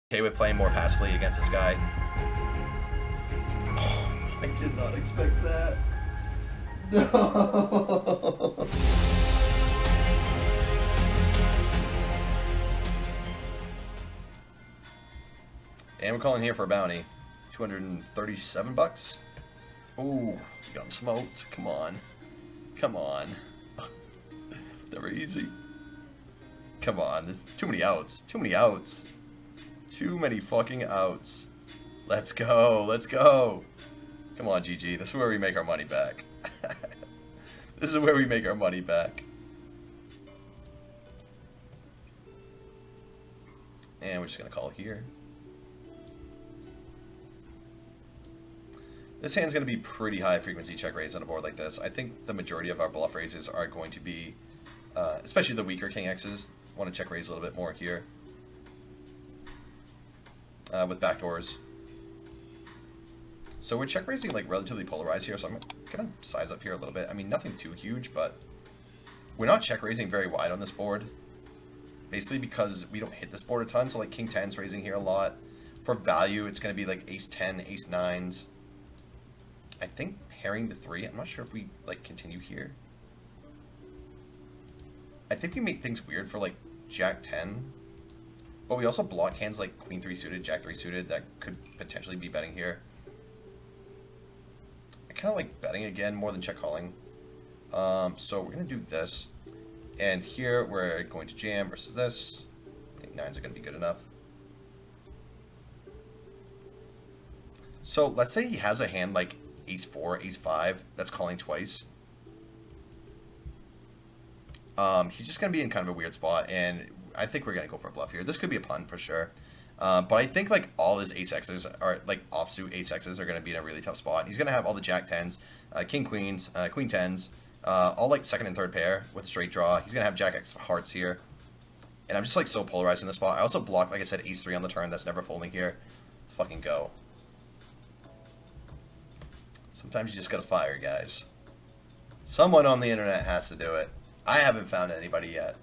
Okay with playing more passively against this guy. Oh, I did not expect that. No. And we're calling here for a bounty. 237 bucks. Ooh, we got him smoked. Come on. Come on. Never easy. Come on, there's too many outs. Too many outs. Too many fucking outs. Let's go. Let's go. Come on, GG. This is where we make our money back. This is where we make our money back. And we're just going to call here. This hand's going to be pretty high frequency check raise on a board like this. I think the majority of our bluff raises are going to be, especially the weaker King X's, want to check raise a little bit more here. With backdoors. So we're check raising like relatively polarized here, so I'm going to size up here a little bit. I mean, nothing too huge, but we're not check raising very wide on this board. Basically because we don't hit this board a ton, so like King 10's raising here a lot. For value, it's going to be like Ace 10, Ace 9s. I think pairing the 3, I'm not sure if we like continue here. I think we make things weird for like Jack 10. But we also block hands like Queen 3 suited, Jack 3 suited that could potentially be betting here. I kind of like betting again more than check calling. So we're going to do this. And here we're going to jam versus this. I think 9s are going to be good enough. So let's say he has a hand like Ace 4, Ace 5 that's calling twice. He's just going to be in kind of a weird spot, and I think we're going to go for a bluff here. This could be a pun for sure. But I think like all his Ace X's are like offsuit Ace X's are going to be in a really tough spot. He's going to have all the Jack 10s, King Queens, Queen 10s, all like second and third pair with a straight draw. He's going to have Jack X hearts here. And I'm just like so polarized in this spot. I also block, like I said, Ace 3 on the turn. That's never folding here. Fucking go. Sometimes you just got to fire, guys. Someone on the internet has to do it. I haven't found anybody yet.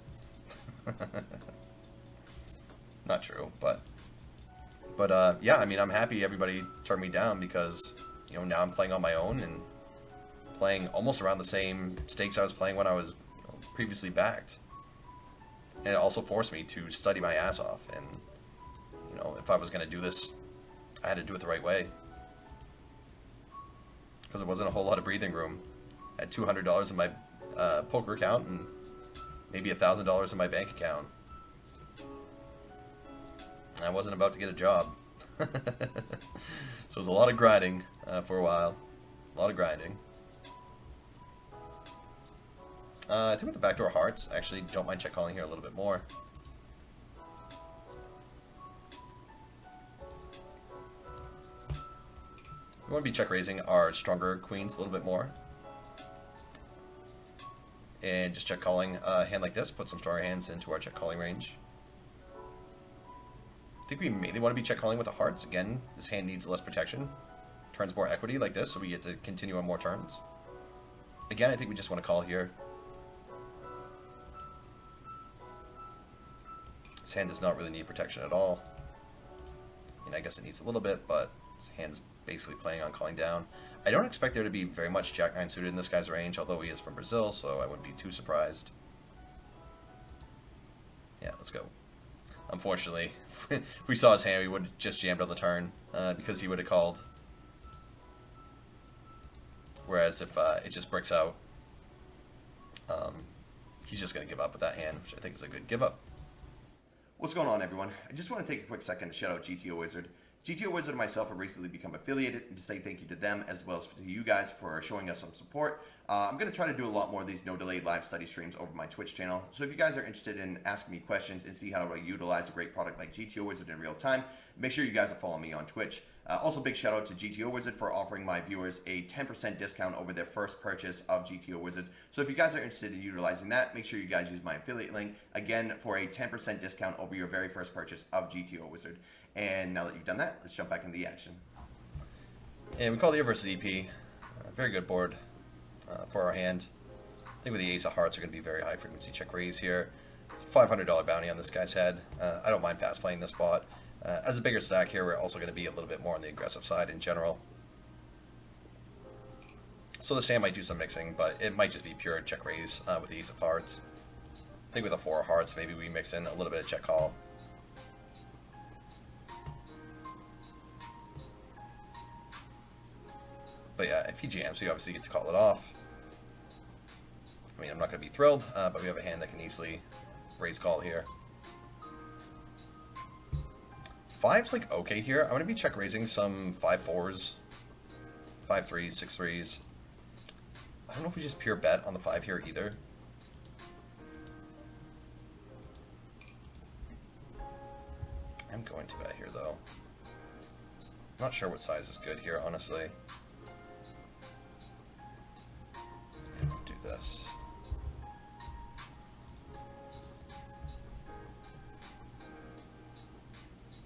Not true, but yeah, I mean, I'm happy everybody turned me down because, you know, now I'm playing on my own and playing almost around the same stakes I was playing when I was, you know, previously backed. And it also forced me to study my ass off, and, you know, if I was going to do this, I had to do it the right way. Because there wasn't a whole lot of breathing room. I had $200 in my poker account and maybe $1,000 in my bank account. I wasn't about to get a job. So it was a lot of grinding for a while. A lot of grinding. I think with the backdoor hearts, I actually don't mind check calling here a little bit more. We want to be check raising our stronger queens a little bit more. And just check calling a hand like this, put some stronger hands into our check calling range. I think we mainly want to be check calling with the hearts. Again, this hand needs less protection. Turns more equity like this, so we get to continue on more turns. Again, I think we just want to call here. This hand does not really need protection at all. I mean, I guess it needs a little bit, but this hand's basically playing on calling down. I don't expect there to be very much Jack 9 suited in this guy's range, although he is from Brazil, so I wouldn't be too surprised. Yeah, let's go. Unfortunately, if we saw his hand, we would have just jammed on the turn, because he would have called. Whereas if it just bricks out, he's just going to give up with that hand, which I think is a good give up. What's going on, everyone? I just want to take a quick second to shout out GTO Wizard. GTO Wizard and myself have recently become affiliated, and to say thank you to them as well as to you guys for showing us some support. I'm going to try to do a lot more of these no-delay live study streams over my Twitch channel. So if you guys are interested in asking me questions and see how to utilize a great product like GTO Wizard in real time, make sure you guys are following me on Twitch. Also, big shout out to GTO Wizard for offering my viewers a 10% discount over their first purchase of GTO Wizard. So if you guys are interested in utilizing that, make sure you guys use my affiliate link, again, for a 10% discount over your very first purchase of GTO Wizard. And now that you've done that, let's jump back into the action. And we call the here versus EP. Very good board for our hand. I think with the ace of hearts are going to be very high frequency check raise here. $500 bounty on this guy's head. I don't mind fast playing this spot. As a bigger stack here, we're also going to be a little bit more on the aggressive side in general. So this hand might do some mixing, but it might just be pure check raise with the ace of hearts. I think with a 4 of hearts, maybe we mix in a little bit of check call. But yeah, if he jams, we obviously get to call it off. I mean, I'm not going to be thrilled, but we have a hand that can easily raise call here. 5's like okay here. I'm going to be check raising some 5-4s, 5-3s, 6-3s. I don't know if we just pure bet on the 5 here either. I'm going to bet here though. I'm not sure what size is good here, honestly. And I'll do this.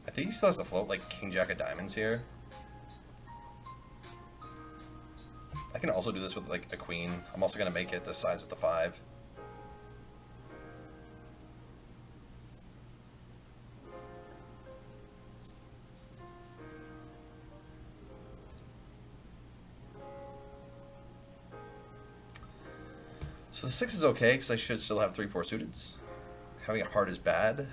I think he still has to float like King Jack of Diamonds here. I can also do this with like a queen. I'm also going to make it the size of the 5. So the 6 is okay because I should still have 3-4 suiteds. Having a heart is bad.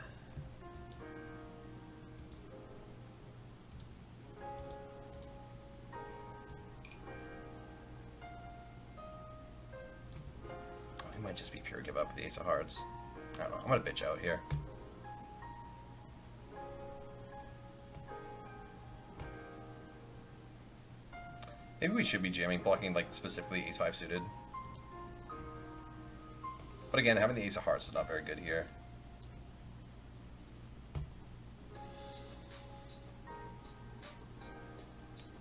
It might just be pure give up with the ace of hearts. I don't know. I'm going to bitch out here. Maybe we should be jamming, blocking like specifically ace 5 suited. But again, having the ace of hearts is not very good here.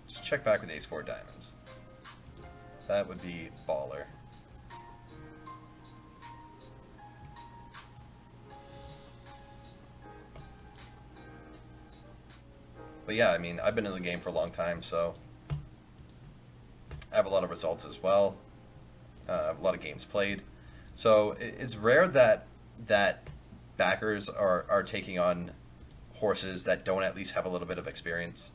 Just check back with ace 4 diamonds. That would be baller. But yeah, I mean, I've been in the game for a long time, so I have a lot of results as well. I have a lot of games played. So it's rare that backers are taking on horses that don't at least have a little bit of experience,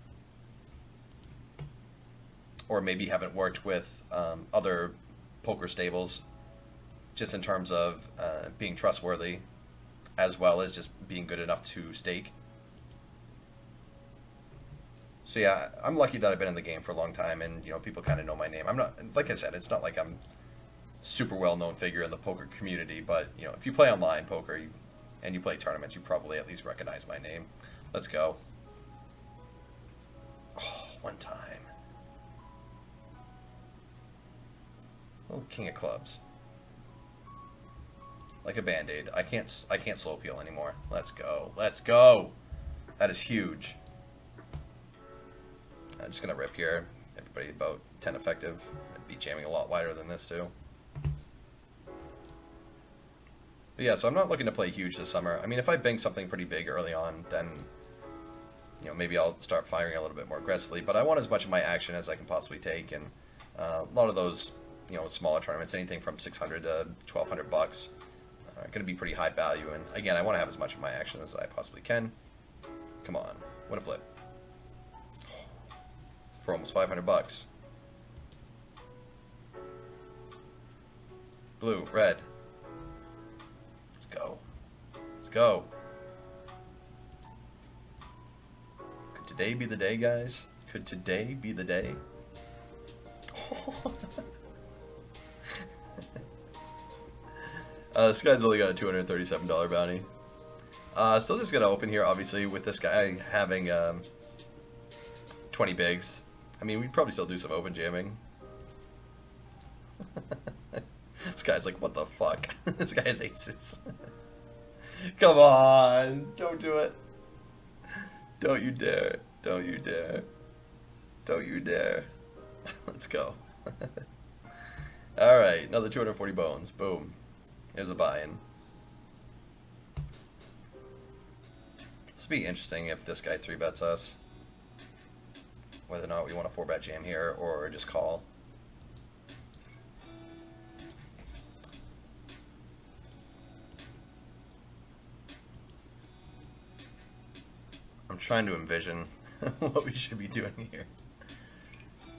or maybe haven't worked with other poker stables, just in terms of being trustworthy, as well as just being good enough to stake. So yeah, I'm lucky that I've been in the game for a long time, and you know, people kind of know my name. I'm not, like I said, it's not like I'm super well-known figure in the poker community, but you know, if you play online poker and you play tournaments, you probably at least recognize my name. Let's go. Oh, one time. Oh, king of clubs. Like a band-aid. I can't slow peel anymore. Let's go. Let's go. That is huge. I'm just gonna rip here. Everybody about 10 effective. I'd be jamming a lot wider than this too. But yeah, so I'm not looking to play huge this summer. I mean, if I bang something pretty big early on, then you know, maybe I'll start firing a little bit more aggressively. But I want as much of my action as I can possibly take, and a lot of those, you know, smaller tournaments, anything from 600 to 1,200 bucks, are going to be pretty high value. And again, I want to have as much of my action as I possibly can. Come on, win a flip for almost 500 bucks. Blue, red. Let's go. Let's go. Could today be the day, guys? Could today be the day? This guy's only got a $237 bounty. Still just gonna open here, obviously, with this guy having 20 bigs. I mean, we'd probably still do some open jamming. This guy's like, what the fuck? This guy has aces. Come on, don't do it. Don't you dare. Don't you dare. Don't you dare. Let's go. Alright, another 240 bones. Boom. There's a buy-in. This will be interesting if this guy 3-bets us. Whether or not we want a 4-bet jam here or just call. I'm trying to envision what we should be doing here.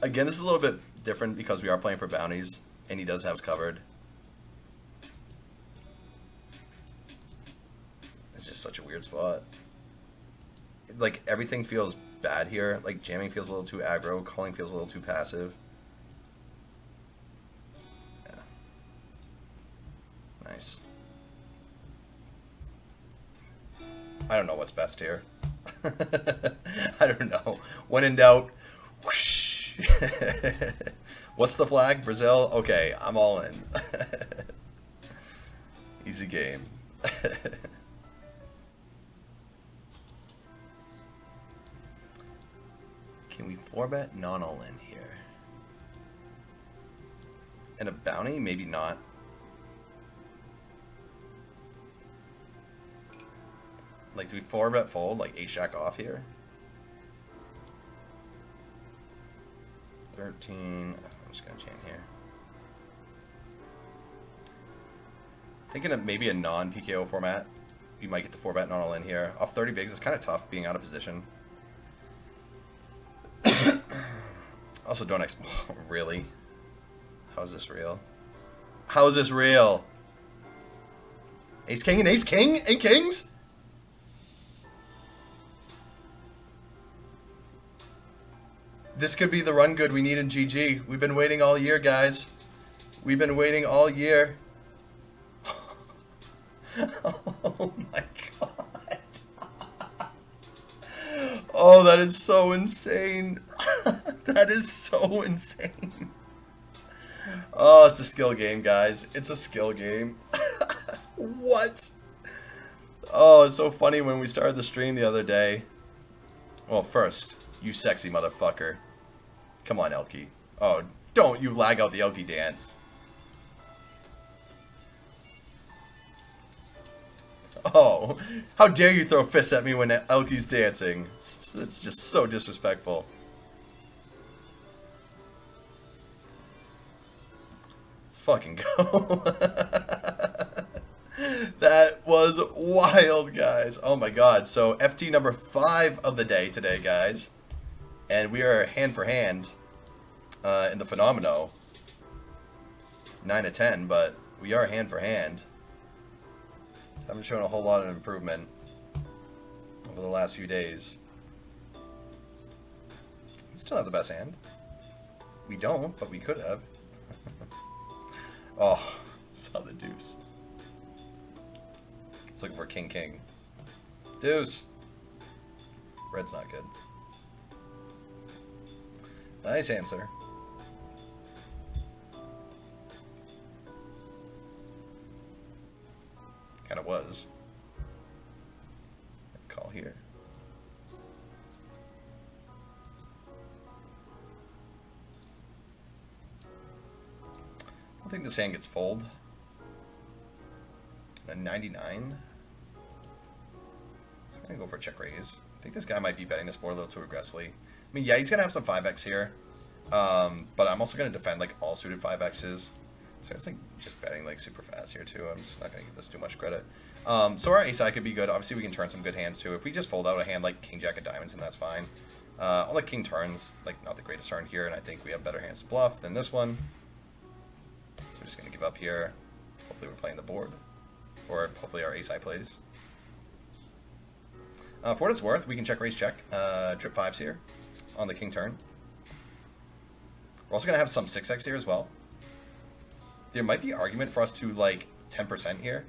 Again, this is a little bit different because we are playing for bounties, and he does have us covered. It's just such a weird spot. Like, everything feels bad here. Like, jamming feels a little too aggro, calling feels a little too passive. Yeah. Nice. I don't know what's best here. I don't know. When in doubt, whoosh. What's the flag? Brazil? Okay, I'm all in. Easy game. Can we 4-bet non-all-in here? And a bounty? Maybe not. Like, do we 4-bet fold, like, ace-jack off here? 13. I'm just going to chain here. Thinking of maybe a non-PKO format. You might get the 4-bet non-all-in here. Off 30 bigs, it's kind of tough being out of position. Also, don't really? How is this real? How is this real? Ace king and ace king and kings? This could be the run good we need in GG. We've been waiting all year, guys. We've been waiting all year. Oh my god. Oh, that is so insane. That is so insane. Oh, it's a skill game, guys. It's a skill game. What? Oh, it's so funny when we started the stream the other day. Well, first, you sexy motherfucker. Come on, Elky. Oh, don't you lag out the Elky dance. Oh, how dare you throw fists at me when Elky's dancing. It's just so disrespectful. Fucking go. That was wild, guys. Oh my god. So FT number 5 of the day today, guys. And we are hand for hand in the Phenomeno. 9 to 10, but we are hand for hand. So I haven't shown a whole lot of improvement over the last few days. We still have the best hand. We don't, but we could have. Oh, saw the deuce. It's looking for king king. Deuce. Red's not good. Nice answer. Kind of was. Call here. I don't think this hand gets fold. A 99. So we're gonna go for a check raise. I think this guy might be betting this board a little too aggressively. I mean, yeah, he's gonna have some 5x here, but I'm also gonna defend like all suited 5x's. So it's like just betting like super fast here too. I'm just not gonna give this too much credit. So our ace high could be good. Obviously, we can turn some good hands too. If we just fold out a hand like king jack of diamonds, then that's fine. All the king turns like not the greatest turn here, and I think we have better hands to bluff than this one. So we're just gonna give up here. Hopefully, we're playing the board, or hopefully our ace high plays. For what it's worth, we can check raise check. Trip 5s here on the king turn. We're also gonna have some 6x here as well. There might be argument for us to like 10% here.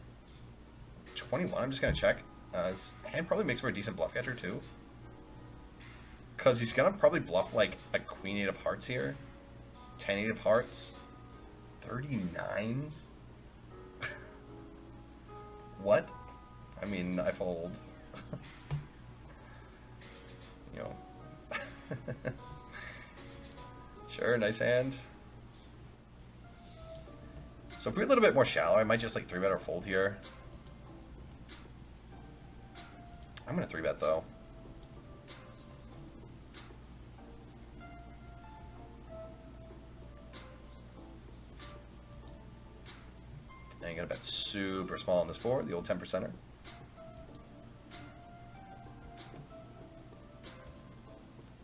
21, I'm just gonna check. This hand probably makes for a decent bluff catcher too. Cause he's gonna probably bluff like a queen 8 of hearts here. 10 8 of hearts. 39? What? I mean, I fold. You know. Sure, nice hand. So if we're a little bit more shallow, I might just like 3-bet or fold here. I'm gonna 3-bet though. Now you're gonna bet super small on this board, the old 10%er.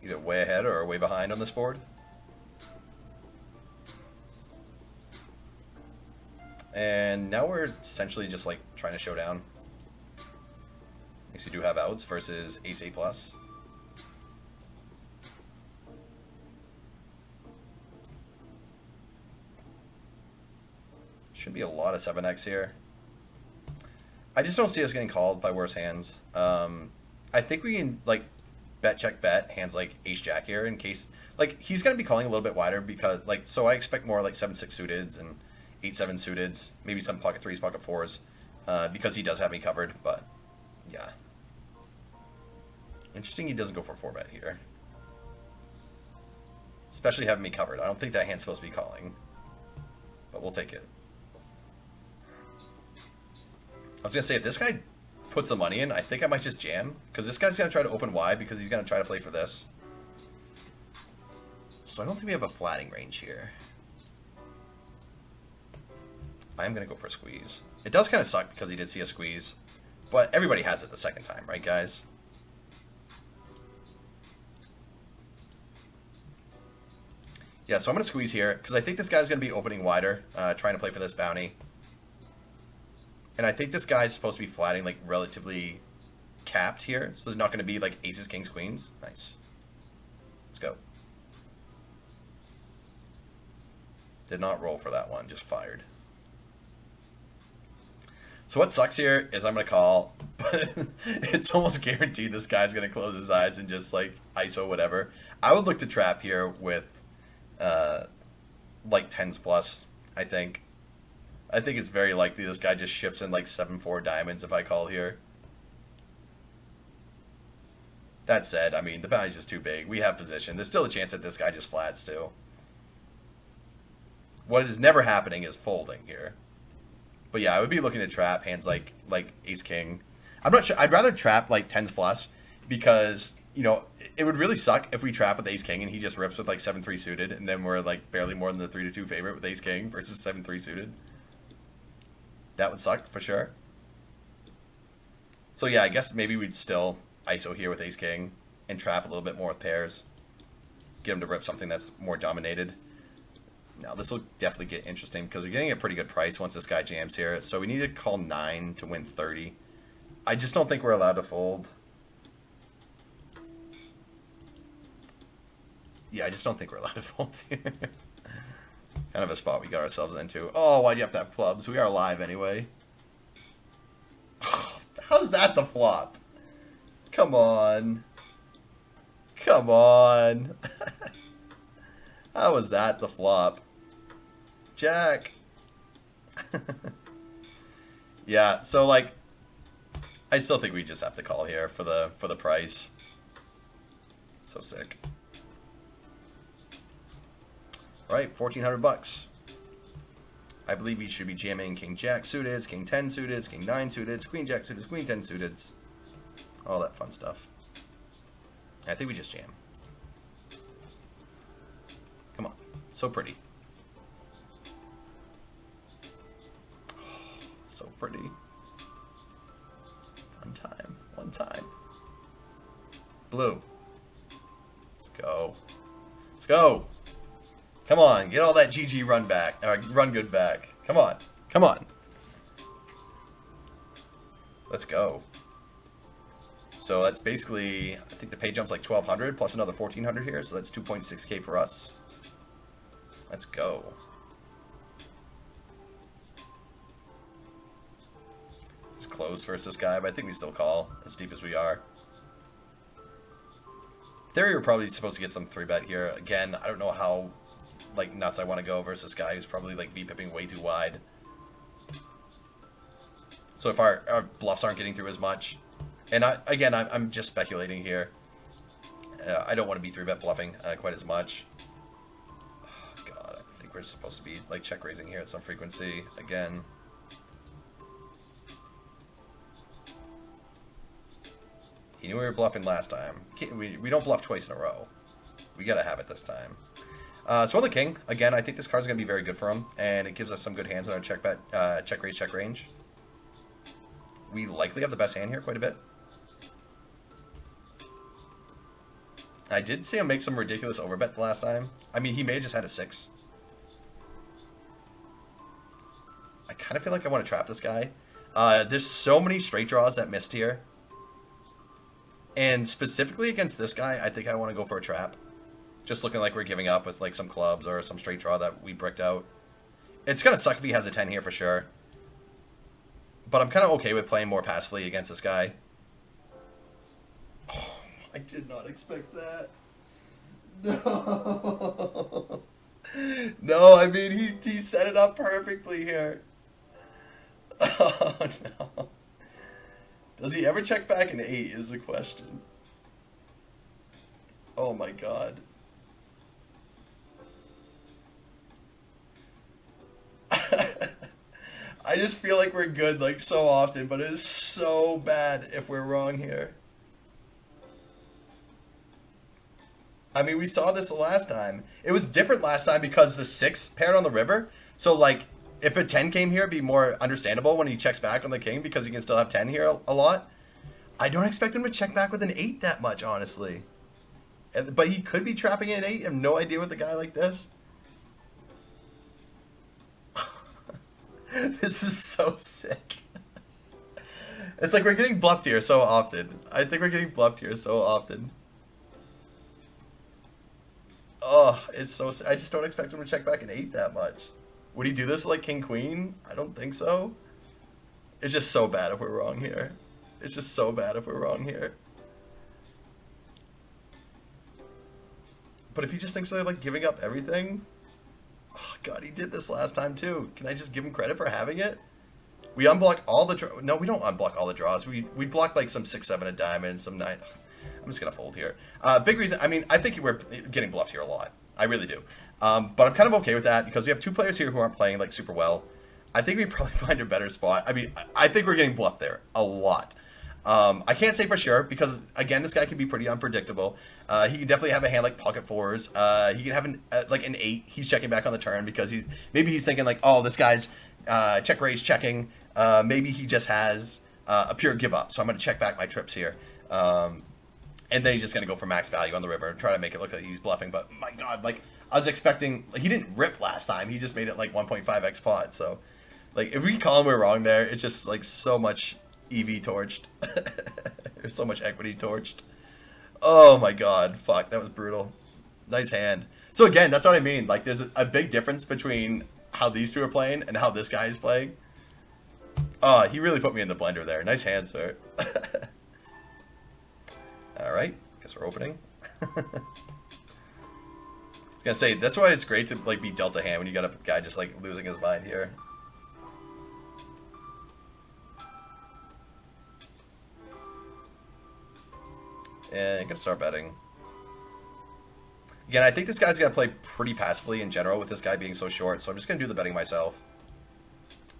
either way ahead or way behind on this board. And now we're essentially just like trying to show down. At least we do have outs versus ace A plus. Should be a lot of 7x here. I just don't see us getting called by worse hands. I think we can like bet check bet hands like ace jack here in case like he's gonna be calling a little bit wider because like so I expect more like 7-6 suiteds and 8-7 suiteds, maybe some pocket threes, pocket fours, because he does have me covered. But yeah, interesting. He doesn't go for 4-bet here, especially having me covered. I don't think that hand's supposed to be calling, but we'll take it. I was gonna say if this guy puts the money in, I think I might just jam because this guy's gonna try to open wide because he's gonna try to play for this. So I don't think we have a flatting range here. I am gonna go for a squeeze. It does kind of suck because he did see a squeeze, but everybody has it the second time, right, guys? Yeah, so I'm gonna squeeze here because I think this guy's gonna be opening wider, trying to play for this bounty. And I think this guy's supposed to be flatting like relatively capped here. So there's not going to be like aces, kings, queens. Nice. Let's go. Did not roll for that one. Just fired. So what sucks here is I'm going to call. But it's almost guaranteed this guy's going to close his eyes and just like ISO whatever. I would look to trap here with like 10s plus, I think. I think it's very likely this guy just ships in like 7-4 diamonds if I call here. That said, I mean, the bounty's just too big. We have position. There's still a chance that this guy just flats too. What is never happening is folding here. But yeah, I would be looking to trap hands like ace king. I'm not sure. I'd rather trap like 10s plus because, you know, it would really suck if we trap with ace king and he just rips with like 7-3 suited and then we're like barely more than the 3-2 favorite with ace king versus 7-3 suited. That would suck for sure. So yeah, I guess maybe we'd still ISO here with ace king and trap a little bit more with pairs. Get him to rip something that's more dominated. Now this will definitely get interesting because we're getting a pretty good price once this guy jams here. So we need to call 9 to win 30. I just don't think we're allowed to fold. Yeah, I just don't think we're allowed to fold here. Kind of a spot we got ourselves into. Oh, why'd you have to have clubs? We are live anyway. How's that the flop? Come on. Come on. How was that the flop? Jack. Yeah, so like I still think we just have to call here for the price. So sick. Right, $1,400. I believe we should be jamming King Jack suited, King 10 suited, King 9 suited, Queen Jack suited, Queen 10 suited, all that fun stuff. I think we just jam. Come on, so pretty. Oh, so pretty. One time, one time. Blue. Let's go. Let's go. Come on, get all that GG run back, run good back. Come on, come on. Let's go. So that's basically, I think the pay jump's like 1,200 plus another 1,400 here, so that's 2.6K for us. Let's go. It's close versus this guy, but I think we still call as deep as we are. Theory, we're probably supposed to get some 3-bet here. Again, I don't know how like nuts I want to go versus this guy who's probably like V-pipping way too wide. So if our bluffs aren't getting through as much, and I'm just speculating here. I don't want to be 3-bet bluffing quite as much. Oh, God, I think we're supposed to be like check raising here at some frequency again. He knew we were bluffing last time. We don't bluff twice in a row. We gotta have it this time. So on the king, again, I think this card's going to be very good for him, and it gives us some good hands on our check bet, check raise, check range. We likely have the best hand here quite a bit. I did see him make some ridiculous overbet the last time. I mean, he may have just had a 6. I kind of feel like I want to trap this guy. There's so many straight draws that missed here. And specifically against this guy, I think I want to go for a trap. Just looking like we're giving up with like some clubs or some straight draw that we bricked out. It's going to suck if he has a 10 here for sure. But I'm kind of okay with playing more passively against this guy. Oh, I did not expect that. No. No, I mean, he set it up perfectly here. Oh, no. Does he ever check back an 8 is the question. Oh, my God. I just feel like we're good like so often, but it is so bad if we're wrong here. I mean, we saw this the last time. It was different last time because the 6 paired on the river. So, like, if a 10 came here, it'd be more understandable when he checks back on the king because he can still have 10 here a lot. I don't expect him to check back with an 8 that much, honestly. But he could be trapping an 8. I have no idea with a guy like this. This is so sick. It's like we're getting bluffed here so often. I think we're getting bluffed here so often. Oh, it's so... I just don't expect him to check back an 8 that much. Would he do this like king queen? I don't think so. It's just so bad if we're wrong here. It's just so bad if we're wrong here. But if he just thinks they're like giving up everything... Oh, God, he did this last time too. Can I just give him credit for having it? We unblock all the... No, we don't unblock all the draws. We block like some 6, 7 of diamonds, some 9... I'm just going to fold here. Big reason... I mean, I think we're getting bluffed here a lot. I really do. But I'm kind of okay with that because we have 2 players here who aren't playing like super well. I think we probably find a better spot. I mean, I think we're getting bluffed there a lot. I can't say for sure because, again, this guy can be pretty unpredictable. He can definitely have a hand like pocket 4s. He can have like an 8. He's checking back on the turn because maybe he's thinking like, oh, this guy's check raise checking. Maybe he just has a pure give up. So I'm going to check back my trips here. And then he's just going to go for max value on the river and try to make it look like he's bluffing. But my God, like I was expecting, like, he didn't rip last time. He just made it like 1.5x pot. So like if we call him we're wrong there, it's just like so much EV torched. There's so much equity torched. Oh my God, fuck, that was brutal. Nice hand. So again, that's what I mean. Like there's a big difference between how these 2 are playing and how this guy is playing. Oh, he really put me in the blender there. Nice hand, sir. All right, guess we're opening. I was gonna say, that's why it's great to like be dealt a hand when you got a guy just like losing his mind here. And I'm gonna start betting. Again, I think this guy's gonna play pretty passively in general with this guy being so short, so I'm just gonna do the betting myself.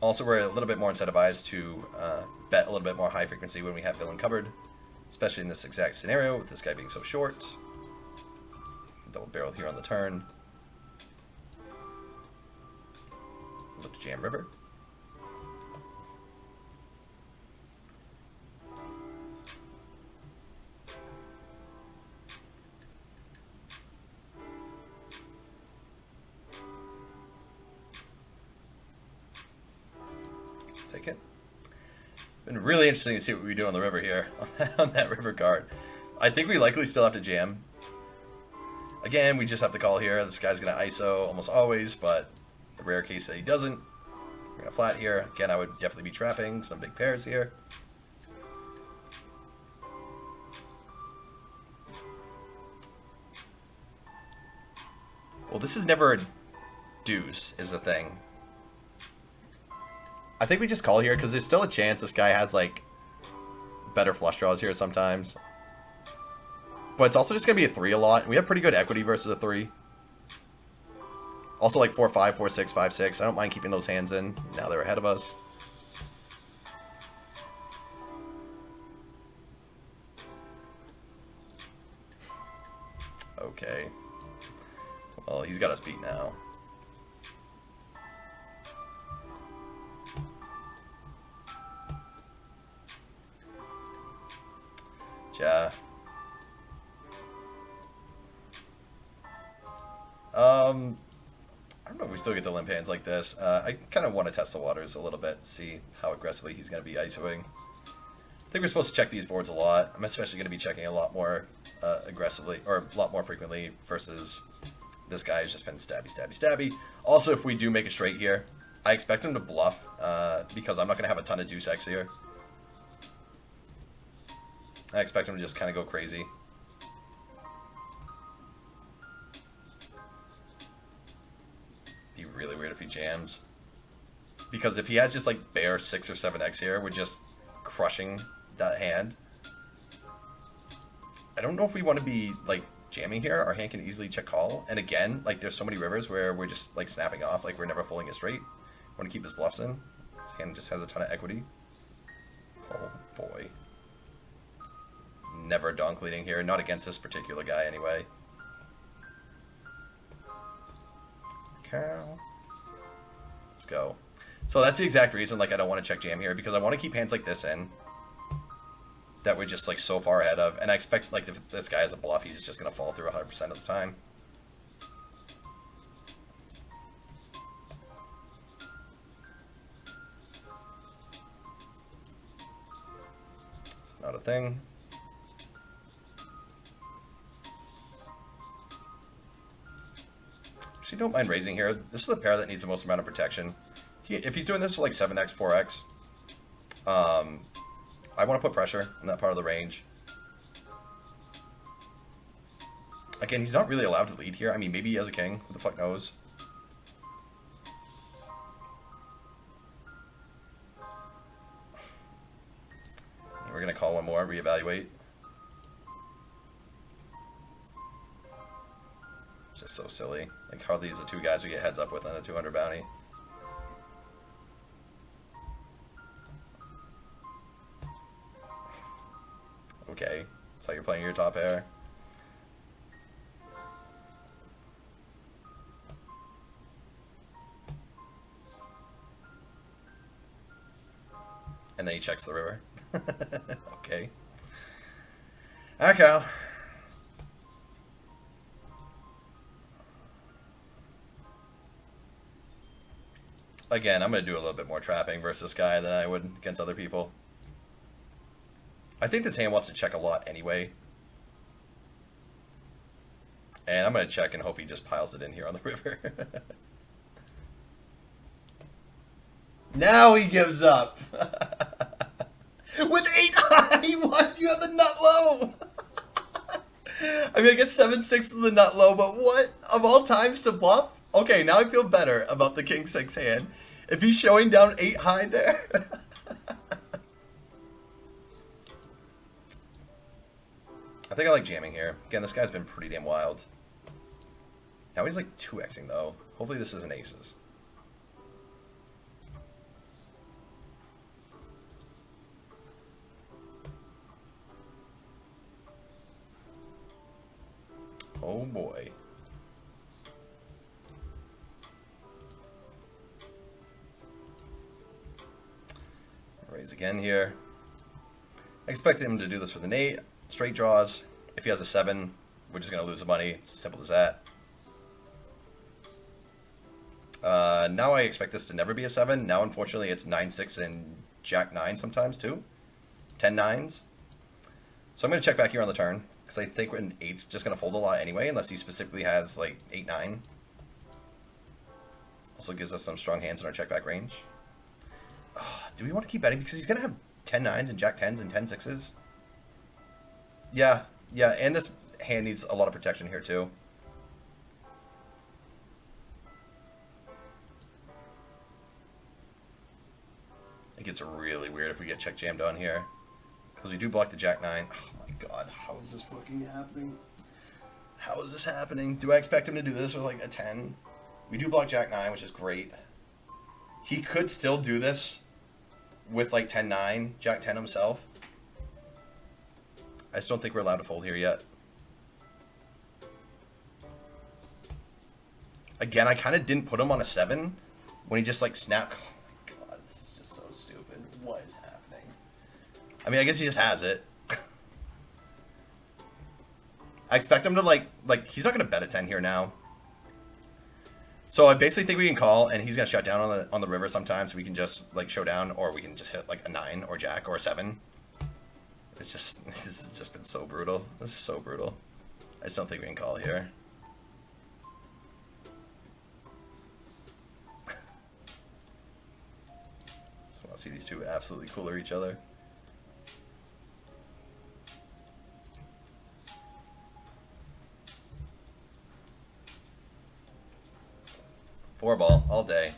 Also, we're a little bit more incentivized to bet a little bit more high frequency when we have villain covered, especially in this exact scenario with this guy being so short. Double barrel here on the turn. Look to jam river. Take it. Been really interesting to see what we do on the river here, on that river card. I think we likely still have to jam. Again, we just have to call here. This guy's going to ISO almost always, but the rare case that he doesn't, we're going to flat here. Again, I would definitely be trapping some big pairs here. Well, this is never a deuce, is the thing. I think we just call here because there's still a chance this guy has like better flush draws here sometimes. But it's also just going to be a 3 a lot. We have pretty good equity versus a 3. Also like 4-5, 4-6, 5-6. I don't mind keeping those hands in. Now they're ahead of us. Okay. Well, he's got us beat now. Yeah. I don't know if we still get to limp hands like this. I kind of want to test the waters a little bit, see how aggressively he's going to be ISOing. I think we're supposed to check these boards a lot. I'm especially going to be checking a lot more aggressively, or a lot more frequently, versus this guy who's just been stabby, stabby, stabby. Also, if we do make a straight here, I expect him to bluff, because I'm not going to have a ton of deuce X here. I expect him to just kind of go crazy. Be really weird if he jams. Because if he has just like bare 6 or 7x here, we're just crushing that hand. I don't know if we want to be like jamming here. Our hand can easily check call. And again, like there's so many rivers where we're just like snapping off, like we're never folding it straight. Want to keep his bluffs in. His hand just has a ton of equity. Oh boy. Never donk leading here. Not against this particular guy anyway. Cow. Let's go. So that's the exact reason like I don't want to check jam here, because I want to keep hands like this in that we're just like so far ahead of, and I expect like if this guy has a bluff, he's just gonna fall through 100% of the time. It's not a thing. Actually, don't mind raising here. This is a pair that needs the most amount of protection. If he's doing this for like 7x, 4x, I want to put pressure on that part of the range. Again, he's not really allowed to lead here. I mean, maybe he has a king. Who the fuck knows? We're going to call one more, reevaluate. It's just so silly. Like, how are these the two guys we get heads up with on the 200 bounty? Okay, that's how you're playing your top pair. And then he checks the river. Okay. Okay. Again, I'm going to do a little bit more trapping versus this guy than I would against other people. I think this hand wants to check a lot anyway. And I'm going to check and hope he just piles it in here on the river. Now he gives up. With 8 high, what? You have the nut low. I mean, I guess 7-6 is the nut low, but what? Of all times to bluff? Okay, now I feel better about the king 6 hand. If he's showing down 8 high there. I think I like jamming here. Again, this guy's been pretty damn wild. Now he's like 2xing though. Hopefully this isn't aces. Oh boy. Raise again here. I expect him to do this for the Nate. Straight draws. If he has a 7, we're just going to lose the money. It's as simple as that. Now I expect this to never be a 7. Now, unfortunately, it's 9-6 and Jack-9 sometimes, too. 10-9s. So I'm going to check back here on the turn, because I think an 8's just going to fold a lot anyway, unless he specifically has, like, 8-9. Also gives us some strong hands in our check back range. Do we want to keep betting? Because he's going to have 10-9s and Jack-10s and 10-6s. Yeah, and this hand needs a lot of protection here, too. It gets really weird if we get check jammed on here. Because we do block the Jack-9. Oh my god, how is this fucking happening? How is this happening? Do I expect him to do this with like a 10? We do block Jack-9, which is great. He could still do this with like 10-9, Jack-10 himself. I just don't think we're allowed to fold here yet. Again, I kind of didn't put him on a 7 when he just like snapped. Oh my god, this is just so stupid. What is happening? I mean, I guess he just has it. I expect him to like he's not going to bet a 10 here now. So I basically think we can call, and he's gonna shut down on the river sometimes. So we can just like show down, or we can just hit like a 9 or jack or a 7. It's just this has just been so brutal. This is so brutal. I just don't think we can call here. Just want to see these two absolutely cooler each other. Four ball all day.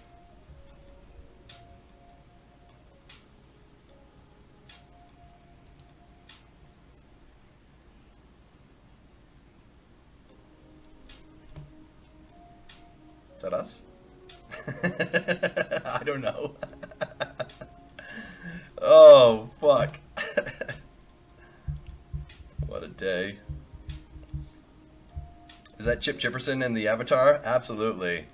Is that us? I don't know. Oh, fuck. What a day. Is that Chip Chipperson in the avatar? Absolutely.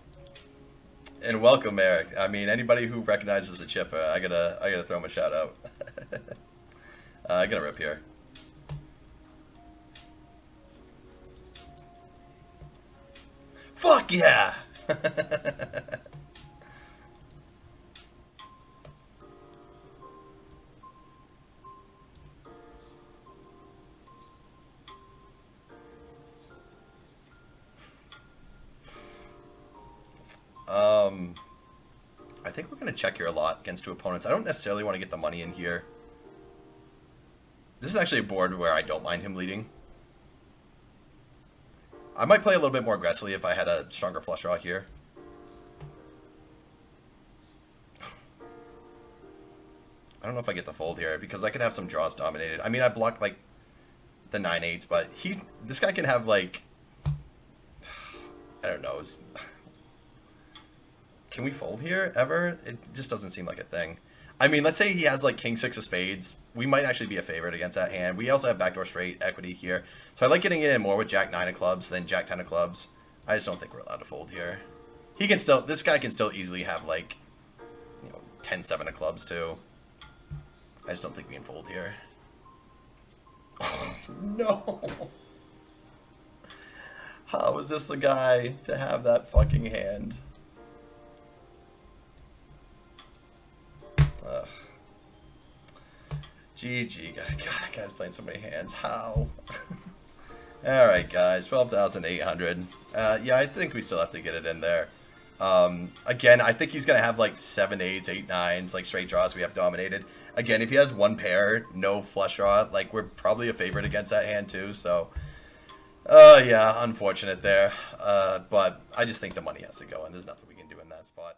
And welcome, Eric. I mean, anybody who recognizes the chip, I gotta throw him a shout out. I'm gonna rip here. Fuck yeah! I think we're going to check here a lot against two opponents. I don't necessarily want to get the money in here. This is actually a board where I don't mind him leading. I might play a little bit more aggressively if I had a stronger flush draw here. I don't know if I get the fold here because I could have some draws dominated. I mean, I blocked like the 9-8s, but this guy can have like, I don't know. Can we fold here ever? It just doesn't seem like a thing. I mean, let's say he has like king 6 of spades. We might actually be a favorite against that hand. We also have backdoor straight equity here. So I like getting it in more with jack 9 of clubs than jack 10 of clubs. I just don't think we're allowed to fold here. This guy can still easily have like, 10-7 of clubs too. I just don't think we can fold here. Oh, no. How is this the guy to have that fucking hand? Ugh. GG, God, that guy's playing so many hands. How? Alright, guys, 12,800. Yeah, I think we still have to get it in there. Again, I think he's going to have like 7-8s, 8-9s, like straight draws we have dominated. Again, if he has one pair, no flush draw, like we're probably a favorite against that hand too, so... yeah, unfortunate there. But I just think the money has to go, and there's nothing we can do in that spot.